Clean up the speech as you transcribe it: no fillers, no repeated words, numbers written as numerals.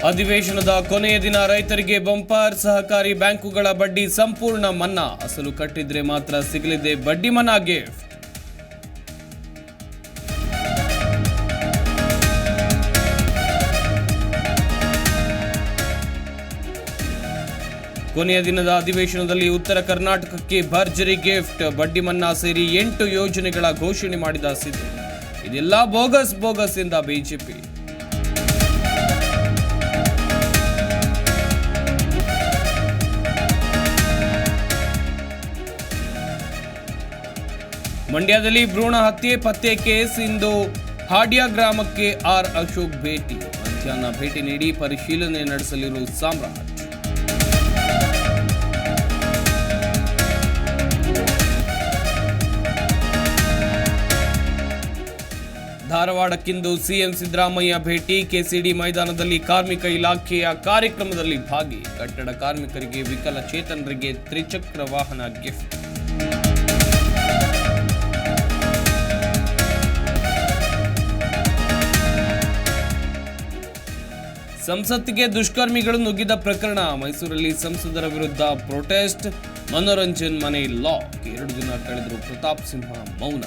ಅಧಿವೇಶನದ ಕೊನೆಯ ದಿನ ರೈತರಿಗೆ ಬಂಪರ್. ಸಹಕಾರಿ ಬ್ಯಾಂಕುಗಳ ಬಡ್ಡಿ ಸಂಪೂರ್ಣ ಮನ್ನಾ. ಅಸಲು ಕಟ್ಟಿದ್ರೆ ಮಾತ್ರ ಸಿಗಲಿದೆ ಬಡ್ಡಿ ಮನ್ನಾ ಗಿಫ್ಟ್. ಕೊನೆಯ ದಿನದ ಅಧಿವೇಶನದಲ್ಲಿ ಉತ್ತರ ಕರ್ನಾಟಕಕ್ಕೆ ಭರ್ಜರಿ ಗಿಫ್ಟ್. ಬಡ್ಡಿ ಮನ್ನಾ ಸೇರಿ 8 ಯೋಜನೆಗಳ ಘೋಷಣೆ ಮಾಡಿದ ಸಿದ್ದು. ಇದೆಲ್ಲ ಬೋಗಸ್ ಎಂದ ಬಿಜೆಪಿ. ಮಂಡ್ಯದಲ್ಲಿ ಭ್ರೂಣ ಹತ್ಯೆ ಪತ್ತೆ ಕೇಸ್. ಇಂದು ಹಾಡ್ಯ ಗ್ರಾಮಕ್ಕೆ ಆರ್ ಅಶೋಕ್ ಭೇಟಿ. ಮಧ್ಯಾಹ್ನ ಭೇಟಿ ನೀಡಿ ಪರಿಶೀಲನೆ ನಡೆಸಲಿರುವ ಸಾಮ್ರಾಟ್. ಧಾರವಾಡಕ್ಕಿಂದು ಸಿಎಂ ಸಿದ್ದರಾಮಯ್ಯ ಭೇಟಿ. ಕೆಸಿಡಿ ಮೈದಾನದಲ್ಲಿ ಕಾರ್ಮಿಕ ಇಲಾಖೆಯ ಕಾರ್ಯಕ್ರಮದಲ್ಲಿ ಭಾಗಿ. ಕಟ್ಟಡ ಕಾರ್ಮಿಕರಿಗೆ, ವಿಕಲಚೇತನರಿಗೆ ತ್ರಿಚಕ್ರ ವಾಹನ ಗಿಫ್ಟ್. ಸಂಸತ್ತಿಗೆ ದುಷ್ಕರ್ಮಿಗಳು ನುಗ್ಗಿದ ಪ್ರಕರಣ. ಮೈಸೂರಲ್ಲಿ ಸಂಸದರ ವಿರುದ್ಧ ಪ್ರೊಟೆಸ್ಟ್. ಮನೋರಂಜನ್ ಮನೆ ಲಾಕ್. 2 ದಿನ ಕಳೆದರೂ ಪ್ರತಾಪ್ ಸಿಂಹ ಮೌನ.